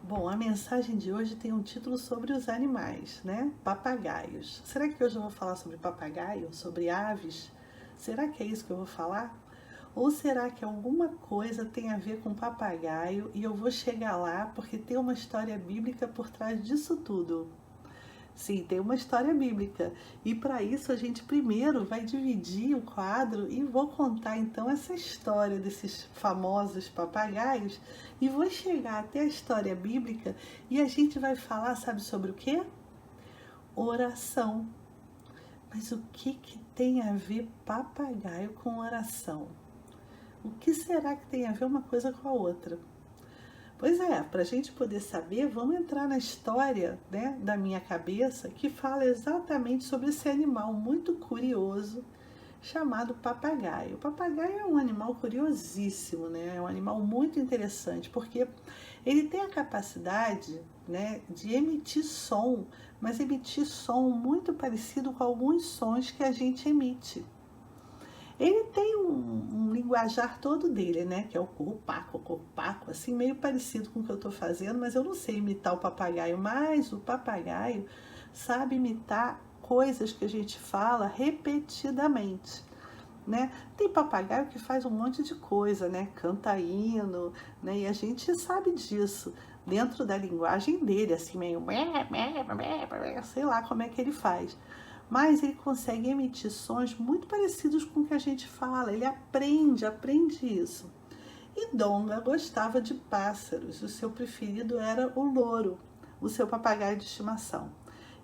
Bom, a mensagem de hoje tem um título sobre os animais, né? Papagaios. Será que hoje eu vou falar sobre papagaio, sobre aves? Será que é isso que eu vou falar? Ou será que alguma coisa tem a ver com papagaio e eu vou chegar lá porque tem uma história bíblica por trás disso tudo? Sim, tem uma história bíblica. E para isso a gente primeiro vai dividir o quadro e vou contar então essa história desses famosos papagaios e vou chegar até a história bíblica e a gente vai falar, sabe sobre o quê? Oração. Mas o que tem a ver papagaio com oração? O que será que tem a ver uma coisa com a outra? Pois é, para a gente poder saber, vamos entrar na história, né, da minha cabeça, que fala exatamente sobre esse animal muito curioso chamado papagaio. O papagaio é um animal curiosíssimo, né? É um animal muito interessante, porque ele tem a capacidade, né, de emitir som, mas emitir som muito parecido com alguns sons que a gente emite. Ele tem um linguajar todo dele, né? Que é o corpaco, assim, meio parecido com o que eu estou fazendo, mas eu não sei imitar o papagaio, mas o papagaio sabe imitar coisas que a gente fala repetidamente, né? Tem papagaio que faz um monte de coisa, né? Canta hino, né? E a gente sabe disso, dentro da linguagem dele, assim, meio sei lá como é que ele faz. Mas ele consegue emitir sons muito parecidos com o que a gente fala, ele aprende isso. E Donga gostava de pássaros, o seu preferido era o louro, o seu papagaio de estimação.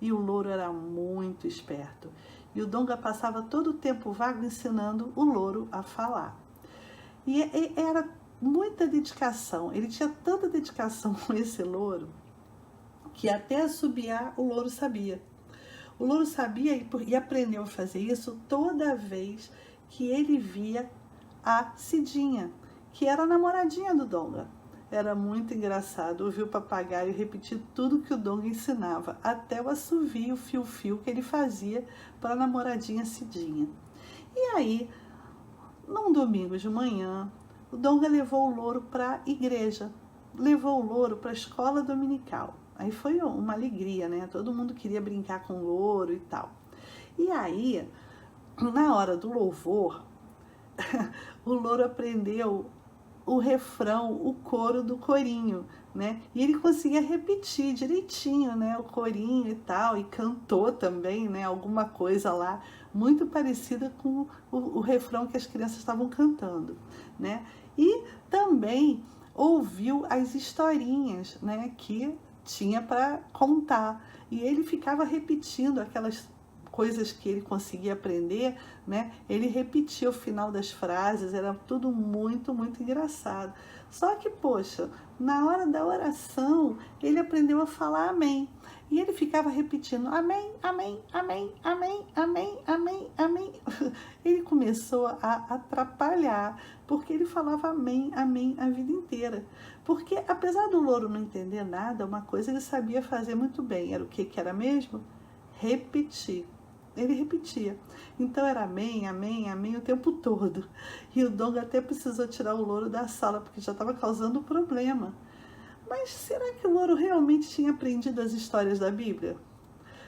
E o louro era muito esperto. E o Donga passava todo o tempo vago ensinando o louro a falar. E era muita dedicação, ele tinha tanta dedicação com esse louro, que até assobiar o louro sabia. O louro sabia e aprendeu a fazer isso toda vez que ele via a Cidinha, que era a namoradinha do Donga. Era muito engraçado ouvir o papagaio repetir tudo que o Donga ensinava, até o assovio, o fio-fio que ele fazia para a namoradinha Cidinha. E aí, num domingo de manhã, o Donga levou o louro para a igreja, levou o louro para a escola dominical. Aí foi uma alegria, né? Todo mundo queria brincar com o louro e tal. E aí, na hora do louvor, o louro aprendeu o refrão, o coro do corinho, né? E ele conseguia repetir direitinho, né? O corinho e tal, e cantou também, né? Alguma coisa lá muito parecida com o refrão que as crianças estavam cantando, né? E também ouviu as historinhas, né? Que tinha para contar. E ele ficava repetindo aquelas coisas que ele conseguia aprender, né? Ele repetia o final das frases, era tudo muito engraçado. Só que, poxa, na hora da oração, ele aprendeu a falar amém. E ele ficava repetindo amém, amém, amém, amém, amém, amém, amém. Ele começou a atrapalhar, porque ele falava amém, amém a vida inteira. Porque apesar do louro não entender nada, uma coisa ele sabia fazer muito bem. Era o que era mesmo? Repetir. Ele repetia. Então era amém, amém, amém o tempo todo. E o Donga até precisou tirar o louro da sala, porque já estava causando problema. Mas será que o louro realmente tinha aprendido as histórias da Bíblia?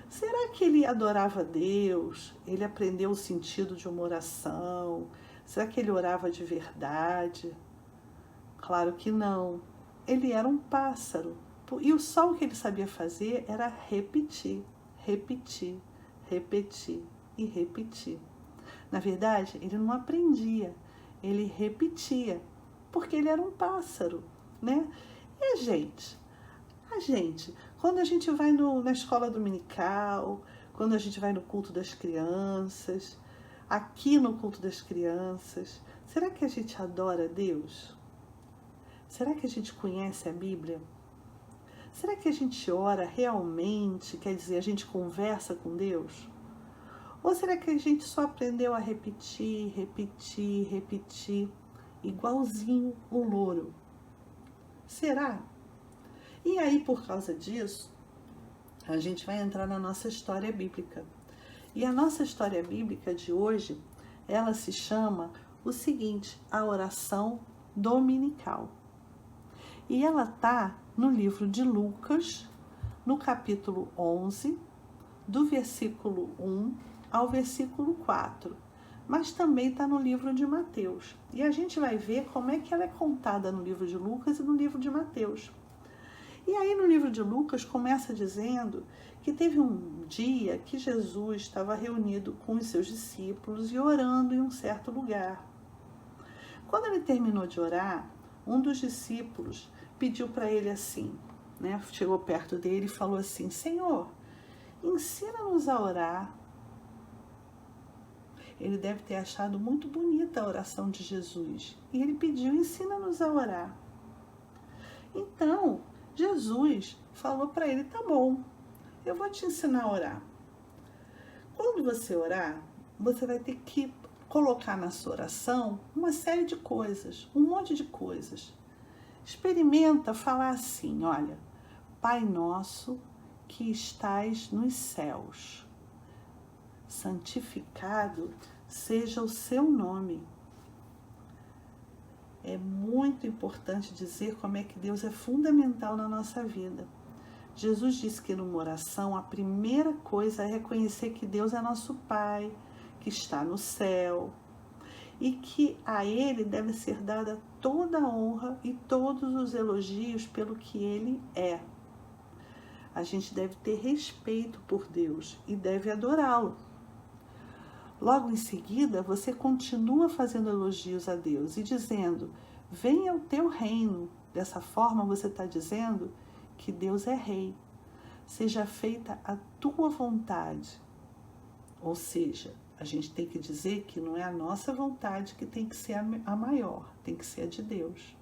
Será que ele adorava Deus? Ele aprendeu o sentido de uma oração? Será que ele orava de verdade? Claro que não. Ele era um pássaro. E só o que ele sabia fazer era repetir, repetir, repetir e repetir. Na verdade, ele não aprendia, ele repetia, porque ele era um pássaro, né? E a gente, quando a gente vai na escola dominical, quando a gente vai no culto das crianças, aqui no culto das crianças, será que a gente adora Deus? Será que a gente conhece a Bíblia? Será que a gente ora realmente, quer dizer, a gente conversa com Deus? Ou será que a gente só aprendeu a repetir, repetir, repetir, igualzinho o louro? Será? E aí, por causa disso, a gente vai entrar na nossa história bíblica. E a nossa história bíblica de hoje, ela se chama o seguinte, a oração dominical. E ela está no livro de Lucas, no capítulo 11, do versículo 1 ao versículo 4. Mas também está no livro de Mateus. E a gente vai ver como é que ela é contada no livro de Lucas e no livro de Mateus. E aí no livro de Lucas começa dizendo que teve um dia que Jesus estava reunido com os seus discípulos e orando em um certo lugar. Quando ele terminou de orar, um dos discípulos pediu para ele assim, chegou perto dele e falou assim: Senhor, ensina-nos a orar. Ele deve ter achado muito bonita a oração de Jesus. E ele pediu: ensina-nos a orar. Então, Jesus falou para ele: tá bom, eu vou te ensinar a orar. Quando você orar, você vai ter que colocar na sua oração uma série de coisas, um monte de coisas. Experimenta falar assim: olha, Pai nosso que estais nos céus, santificado seja o seu nome. É muito importante dizer como é que Deus é fundamental na nossa vida. Jesus disse que numa oração a primeira coisa é reconhecer que Deus é nosso Pai, que está no céu, e que a Ele deve ser dada toda a honra e todos os elogios pelo que Ele é. A gente deve ter respeito por Deus e deve adorá-lo. Logo em seguida, você continua fazendo elogios a Deus e dizendo: venha o teu reino. Dessa forma, você está dizendo que Deus é rei. Seja feita a tua vontade. Ou seja, a gente tem que dizer que não é a nossa vontade que tem que ser a maior, tem que ser a de Deus.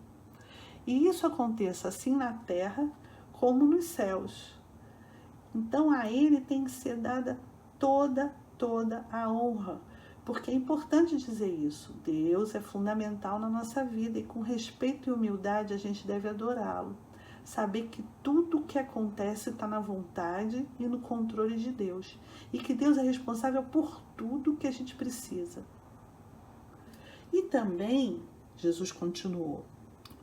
E isso aconteça assim na terra como nos céus. Então a Ele tem que ser dada toda a honra, porque é importante dizer isso. Deus é fundamental na nossa vida e com respeito e humildade a gente deve adorá-lo. Saber que tudo o que acontece está na vontade e no controle de Deus. E que Deus é responsável por tudo que a gente precisa. E também, Jesus continuou,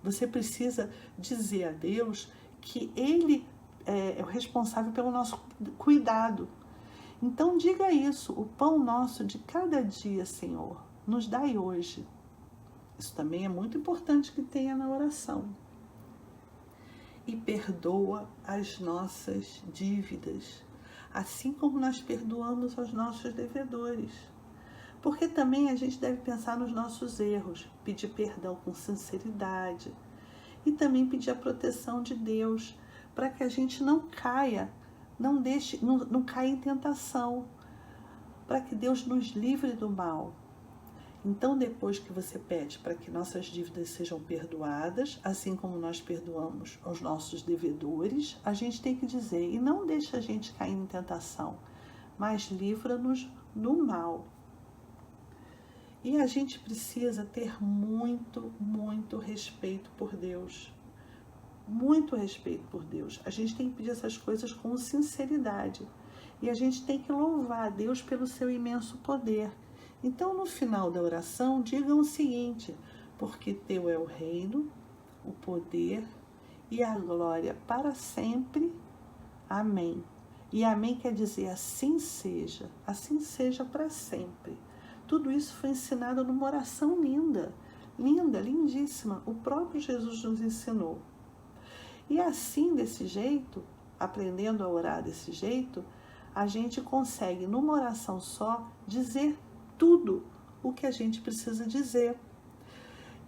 você precisa dizer a Deus que Ele é o responsável pelo nosso cuidado. Então diga isso: o pão nosso de cada dia, Senhor, nos dai hoje. Isso também é muito importante que tenha na oração. E perdoa as nossas dívidas, assim como nós perdoamos aos nossos devedores. Porque também a gente deve pensar nos nossos erros, pedir perdão com sinceridade e também pedir a proteção de Deus para que a gente não caia, não caia em tentação, para que Deus nos livre do mal. Então, depois que você pede para que nossas dívidas sejam perdoadas, assim como nós perdoamos aos nossos devedores, a gente tem que dizer: e não deixa a gente cair em tentação, mas livra-nos do mal. E a gente precisa ter muito respeito por Deus. Muito respeito por Deus. A gente tem que pedir essas coisas com sinceridade. E a gente tem que louvar a Deus pelo seu imenso poder. Então, no final da oração, digam o seguinte: porque teu é o reino, o poder e a glória para sempre. Amém. E amém quer dizer assim seja para sempre. Tudo isso foi ensinado numa oração linda, lindíssima. O próprio Jesus nos ensinou. E assim, desse jeito, aprendendo a orar desse jeito, a gente consegue, numa oração só, dizer tudo o que a gente precisa dizer.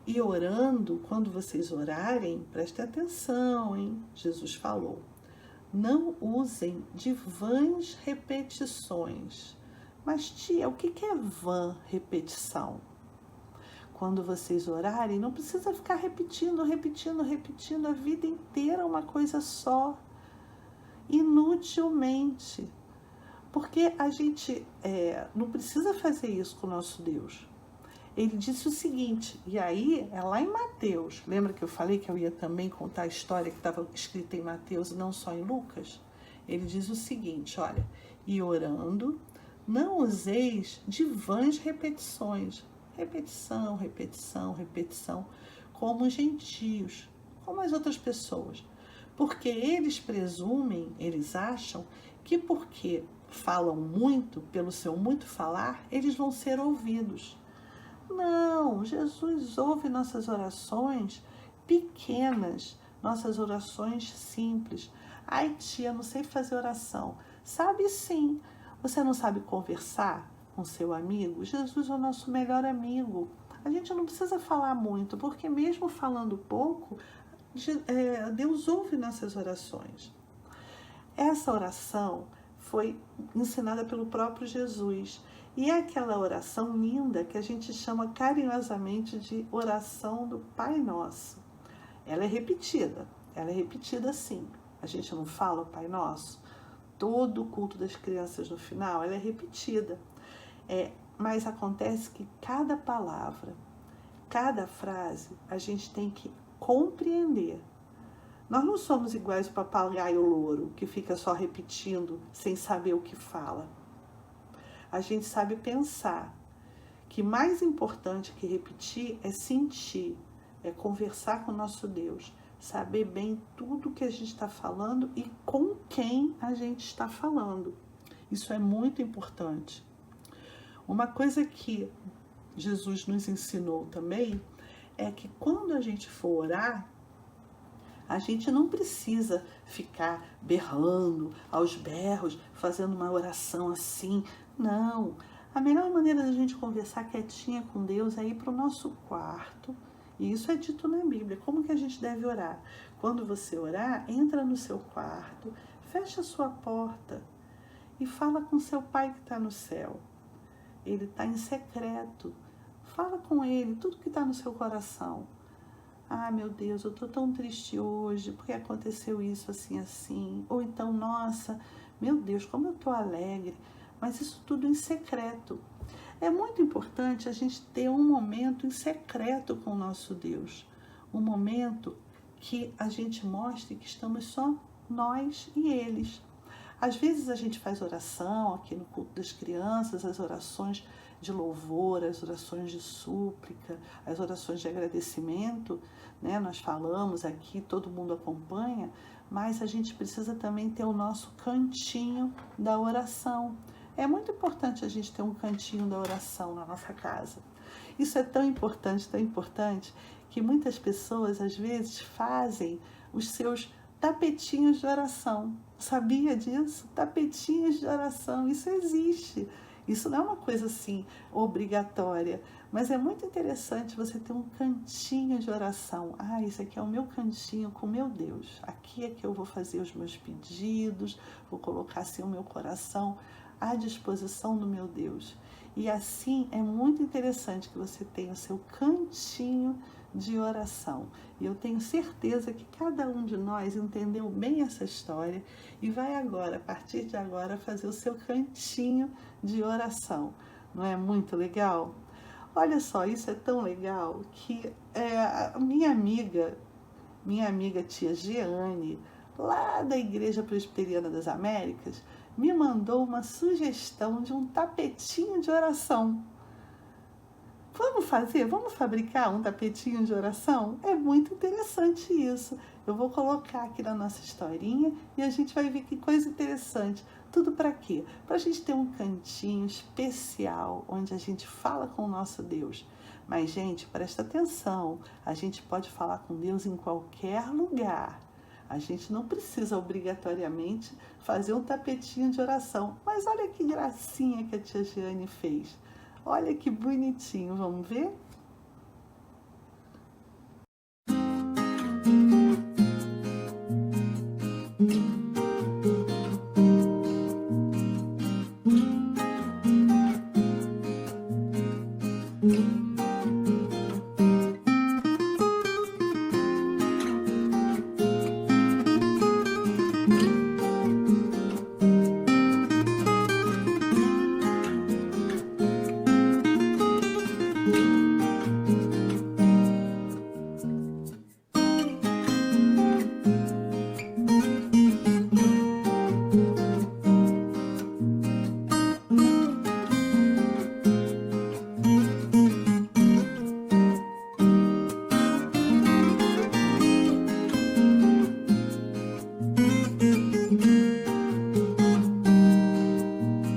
E orando, quando vocês orarem, prestem atenção, hein? Jesus falou: não usem de vãs repetições. Mas, tia, o que é vã repetição? Quando vocês orarem, não precisa ficar repetindo a vida inteira uma coisa só, inutilmente. Porque a gente não precisa fazer isso com o nosso Deus. Ele disse o seguinte, e aí é lá em Mateus. Lembra que eu falei que eu ia também contar a história que estava escrita em Mateus e não só em Lucas? Ele diz o seguinte, olha: e orando, não useis de vãs repetições. Repetição, como os gentios, como as outras pessoas. porque eles presumem, eles acham que porque falam muito, pelo seu muito falar, eles vão ser ouvidos. Não, Jesus ouve nossas orações pequenas, nossas orações simples. Ai, tia, não sei fazer oração. Sabe sim. Você não sabe conversar com seu amigo? Jesus é o nosso melhor amigo. A gente não precisa falar muito, porque mesmo falando pouco, Deus ouve nossas orações. Essa oração foi ensinada pelo próprio Jesus. E é aquela oração linda que a gente chama carinhosamente de oração do Pai Nosso. Ela é repetida sim. A gente não fala o Pai Nosso? Todo o culto das crianças no final, ela é repetida. Mas acontece que cada palavra, cada frase, a gente tem que compreender. Nós não somos iguais ao papagaio louro, que fica só repetindo, sem saber o que fala. A gente sabe pensar que mais importante que repetir é sentir, é conversar com o nosso Deus, saber bem tudo que a gente está falando e com quem a gente está falando. Isso é muito importante. Uma coisa que Jesus nos ensinou também é que quando a gente for orar, a gente não precisa ficar berrando aos berros, fazendo uma oração assim. Não. A melhor maneira da gente conversar quietinha com Deus é ir para o nosso quarto. E isso é dito na Bíblia. Como que a gente deve orar? Quando você orar, entra no seu quarto, fecha a sua porta e fala com seu Pai que está no céu. Ele está em secreto. Fala com Ele tudo que está no seu coração. Ah, meu Deus, eu estou tão triste hoje, porque aconteceu isso assim, assim. Ou então, nossa, meu Deus, como eu estou alegre. Mas isso tudo em secreto. É muito importante a gente ter um momento em secreto com o nosso Deus. Um momento que a gente mostre que estamos só nós e eles. Às vezes a gente faz oração aqui no culto das crianças, as orações de louvor, as orações de súplica, as orações de agradecimento, né? Nós falamos aqui, todo mundo acompanha, mas a gente precisa também ter o nosso cantinho da oração. É muito importante a gente ter um cantinho da oração na nossa casa. Isso é tão importante, que muitas pessoas às vezes fazem os seus tapetinhos de oração. Sabia disso? Tapetinhos de oração, isso existe. Isso não é uma coisa assim obrigatória, mas é muito interessante você ter um cantinho de oração. Ah, esse aqui é o meu cantinho com o meu Deus. Aqui é que eu vou fazer os meus pedidos, vou colocar assim o meu coração à disposição do meu Deus. E assim é muito interessante que você tenha o seu cantinho de oração. E eu tenho certeza que cada um de nós entendeu bem essa história e vai agora, a partir de agora, fazer o seu cantinho de oração. Não é muito legal? Olha só, isso é tão legal que a minha amiga tia Jeane, lá da Igreja Presbiteriana das Américas, me mandou uma sugestão de um tapetinho de oração. Vamos fazer? Vamos fabricar um tapetinho de oração? É muito interessante isso. Eu vou colocar aqui na nossa historinha e a gente vai ver que coisa interessante. Tudo para quê? Para a gente ter um cantinho especial onde a gente fala com o nosso Deus. Mas, gente, presta atenção. A gente pode falar com Deus em qualquer lugar. A gente não precisa obrigatoriamente fazer um tapetinho de oração. Mas olha que gracinha que a tia Jeane fez. Olha que bonitinho, vamos ver?